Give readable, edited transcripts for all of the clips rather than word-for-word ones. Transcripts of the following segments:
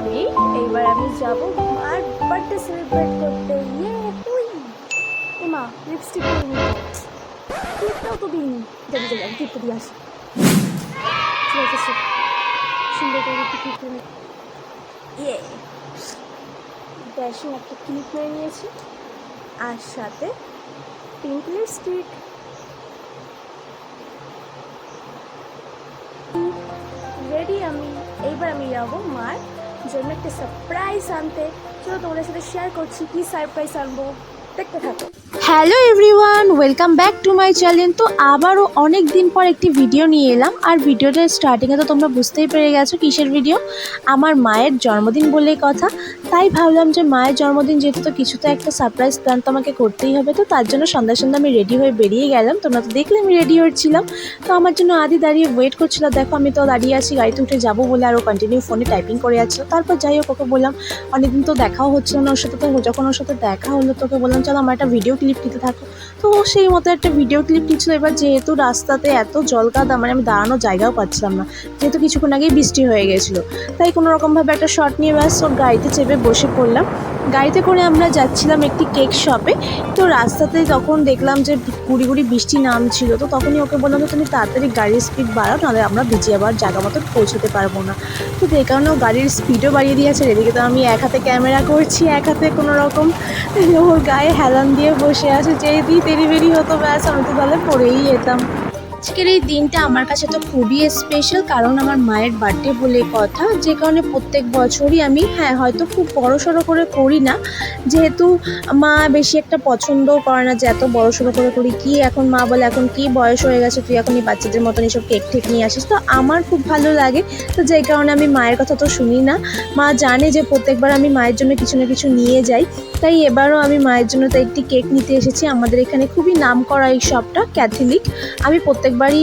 Ready. এইবার আমি যাব আর বার্থডে সেলিব্রেট করতে। হুই এমা লিপস্টিক পরিনি তো, ক্লিপটাও তো দিইনি। যাবি যাবি আমি ক্লিপটা দিয়ে আসি। ঠিক আছে, সুন্দর করে একটু ক্লিপ করে ড্যাশিং একটা ক্লিপ মেরে নিয়েছি আর সাথে পিঙ্ক লিপস্টিক। রেডি আমি। এইবার আমি যাবো মার জন্য একটা সারপ্রাইজ আনতে। চলো তোমাদের সাথে শেয়ার করছি কি সারপ্রাইজ আনবো, দেখতে থাকো। Hello everyone, welcome back to my channel. তো আবারও অনেক দিন পর একটি ভিডিও নিয়ে এলাম। আর ভিডিওটার স্টার্টিংয়ে তো তোমরা বুঝতেই পেরে গেছো কিসের ভিডিও। আমার মায়ের জন্মদিন বলেই কথা, তাই ভাবলাম যে মায়ের জন্মদিন যেহেতু তো কিছু তো একটা সারপ্রাইজ প্ল্যান তো আমাকে করতেই হবে। তো তার জন্য সন্ধ্যা সন্ধ্যা আমি রেডি হয়ে বেরিয়ে গেলাম। তোমরা তো দেখলে আমি রেডি হচ্ছিলাম। তো আমার জন্য আদি দাঁড়িয়ে ওয়েট করছিল। দেখো আমি তো দাঁড়িয়ে আছি গাড়িতে উঠে যাবো বলে, আরও কন্টিনিউ ফোনে টাইপিং করে যাচ্ছিলো। তারপর যাই হোক ওকে বললাম, অনেকদিন তো দেখাও হচ্ছিল না ওর সাথে, তো যখন ওর সাথে দেখা হলো তোকে বললাম চলো আমার একটা ভিডিও ক্লিপ নিতে থাকো। তো সেই মতো একটা ভিডিও ক্লিপ নিচ্ছিল। এবার যেহেতু রাস্তাতে এত জলকাদা, মানে আমি দাঁড়ানোর জায়গাও পাচ্ছিলাম না, যেহেতু কিছুক্ষণ আগেই বৃষ্টি হয়ে গেছিলো। তাই কোনো রকমভাবে একটা শট নিয়ে ব্যাস ওর গাড়িতে চেপে বসে পড়লাম। গাড়িতে করে আমরা যাচ্ছিলাম একটি কেক শপে। তো রাস্তাতে যখন দেখলাম যে গুড়ি গুড়ি বৃষ্টি নামছিল, তো তখনই ওকে বললাম যে তুমি তাড়াতাড়ি গাড়ির স্পিড বাড়াও, নাহলে আমরা ভিজে আবার জায়গা মতো পৌঁছতে পারবো না। তো যে কারণে ও গাড়ির স্পিডও বাড়িয়ে দিয়েছে। এদিকে তো আমি এক হাতে ক্যামেরা করছি, এক হাতে কোনো রকম ওর গায়ে হেলান দিয়ে বসে আছে। যেই তেড়িবেড়ি হতো ব্যাস আমি তো তাহলে পড়েই যেতাম। আজকের এই দিনটা আমার কাছে তো খুবই স্পেশাল, কারণ আমার মায়ের বার্থডে বলে কথা। যে কারণে প্রত্যেক বছরই আমি হয়তো খুব বড়সড় করে করি না, যেহেতু মা বেশি একটা পছন্দও করে না যে এত বড়সড় করে করি। কি এখন মা বলে এখন কি বয়স হয়ে গেছে, তুই এখন এই বাচ্চাদের মতন এসব কেক ঠেক নিয়ে আসিস। তো আমার খুব ভালো লাগে, তো যেই কারণে আমি মায়ের কথা তো শুনি না। মা জানে যে প্রত্যেকবার আমি মায়ের জন্য কিছু না কিছু নিয়ে যাই, তাই এবারও আমি মায়ের জন্য তো একটি কেক নিতে এসেছি। আমাদের এখানে খুবই নাম করা এই শপটা, ক্যাথলিক। আমি প্রত্যেকবারই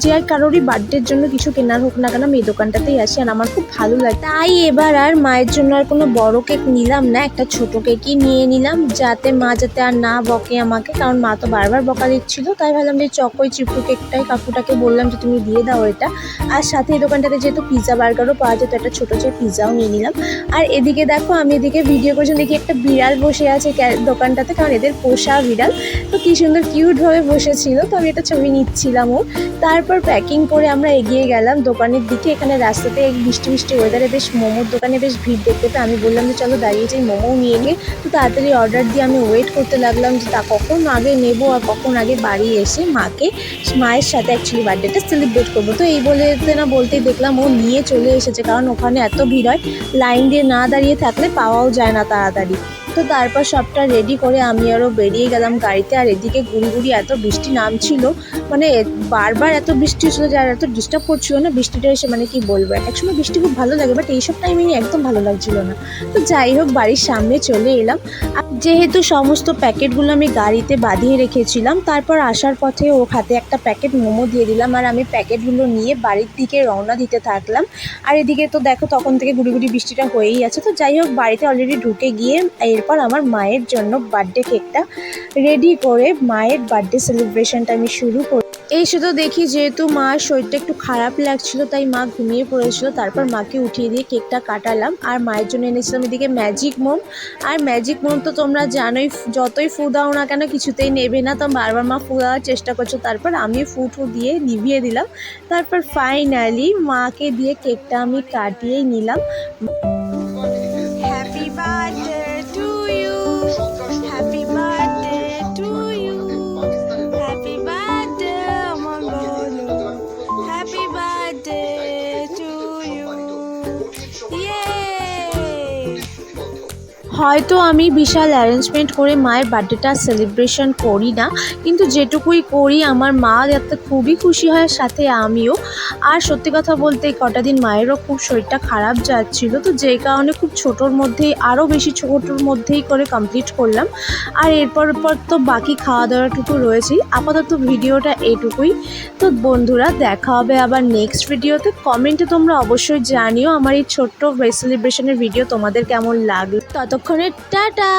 যে কারোরই বার্থডের জন্য কিছু কেনার হোক না কেন আমি এই দোকানটাতেই আসি, আর আমার খুব ভালো লাগে। তাই এবার আর মায়ের জন্য আর কোনো বড় কেক নিলাম না, একটা ছোট কেকই নিয়ে নিলাম, যাতে মা যাতে আর না বকে আমাকে, কারণ মা তো বারবার বকা দিচ্ছিল। তাই ভাবলাম যে চকোই চিপু কেকটাই কাকুটাকে বললাম যে তুমি দিয়ে দাও এটা। আর সাথে এই দোকানটাতে যেহেতু পিৎজা বার্গারও পাওয়া যেত, একটা ছোটো যে পিৎজাও নিয়ে নিলাম। আর এদিকে দেখো আমি এদিকে ভিডিও করছি, দেখি একটা বিড়াল বসে আছে দোকানটাতে, কারণ এদের পোষা বিড়াল। তো কি সুন্দর কিউটভাবে বসেছিল, তো আমি একটা ছবি নিচ্ছিলাম ও। তারপর প্যাকিং করে আমরা এগিয়ে গেলাম দোকানের দিকে। এখানে রাস্তাতে বৃষ্টি বৃষ্টি ওয়েদারে বেশ মোমোর দোকানে বেশ ভিড় দেখতে পেয়ে আমি বললাম যে চলো দাঁড়িয়ে যাই মোমো নিয়ে নিয়ে। তো তাড়াতাড়ি অর্ডার দিয়ে আমি ওয়েট করতে লাগলাম যে তা কখন আগে নেবো আর কখন আগে বাড়ি এসে মায়ের সাথে অ্যাকচুয়ালি বার্থডেটা সেলিব্রেট করবো। তো এই বলতে না বলতেই দেখলাম ও নিয়ে চলে এসেছে, কারণ ওখানে এত ভিড় হয়, লাইন দিয়ে না দাঁড়িয়ে থাকলে পাওয়াও যায় না তাড়াতাড়ি। তো তারপর সবটা রেডি করে আমি আরও বেরিয়ে গেলাম গাড়িতে। আর এদিকে গুড়ি গুড়ি এত বৃষ্টি নামছিল, মানে বারবার এত বৃষ্টি হচ্ছিল যে আর এত ডিস্টার্ব করছিল না বৃষ্টিটা এসে, মানে কি বলবো। একসময় বৃষ্টি খুব ভালো লাগে, বাট এইসব টাইমে একদম ভালো লাগছিল না। তো যাই হোক বাড়ির সামনে চলে এলাম। যেহেতু সমস্ত প্যাকেটগুলো আমি গাড়িতে বাঁধিয়ে রেখেছিলাম, তারপর আসার পথে ও হাতে একটা প্যাকেট মোমো দিয়ে দিলাম, আর আমি প্যাকেটগুলো নিয়ে বাড়ির দিকে রওনা দিতে থাকলাম। আর এদিকে তো দেখো তখন থেকে গুড়ি গুড়ি বৃষ্টিটা হয়েই আছে। তো যাই হোক বাড়িতে অলরেডি ঢুকে গিয়ে এরপর আমার মায়ের জন্য বার্থডে কেকটা রেডি করে মায়ের বার্থডে সেলিব্রেশনটা আমি শুরু করি। এই শুধু দেখি যেহেতু মার শরীরটা একটু খারাপ লাগছিল, তাই মা ঘুমিয়ে পড়েছিল। তারপর মাকে উঠিয়ে দিয়ে কেকটা কাটালাম। আর মায়ের জন্য এনেছিলাম এদিকে ম্যাজিক মোম। আর ম্যাজিক মোম তো তোমরা জানোই, যতই ফু দাও না কেন কিছুতেই নেবে না, তো বারবার মা ফু দেওয়ার চেষ্টা করছো। তারপর আমি ফু দিয়ে নিভিয়ে দিলাম। তারপর ফাইনালি মাকে দিয়ে কেকটা আমি কাটিয়েই নিলাম। Happy birthday to you, happy birthday to you, happy birthday আমার বলো, হ্যাপি বার্থডে টু ইউ। হয়তো আমি বিশাল অ্যারেঞ্জমেন্ট করে মায়ের বার্থডেটা সেলিব্রেশন করি না, কিন্তু যেটুকুই করি আমার মা যাতে খুবই খুশি হয়, সাথে আমিও। আর সত্যি কথা বলতে কটা দিন মায়েরও খুব শরীরটা খারাপ যাচ্ছিল, তো যেই কারণে খুব ছোটোর মধ্যেই আরও বেশি ছোটোর মধ্যেই করে কমপ্লিট করলাম। আর এরপর তো বাকি খাওয়া দাওয়াটুকু রয়েছেই। আপাতত ভিডিওটা এইটুকুই। তো বন্ধুরা দেখা হবে আবার নেক্সট ভিডিওতে। কমেন্টে তোমরা অবশ্যই জানিও আমার এই ছোট্ট সেলিব্রেশনের ভিডিও তোমাদের কেমন লাগলো। ততক্ষণে টাটা।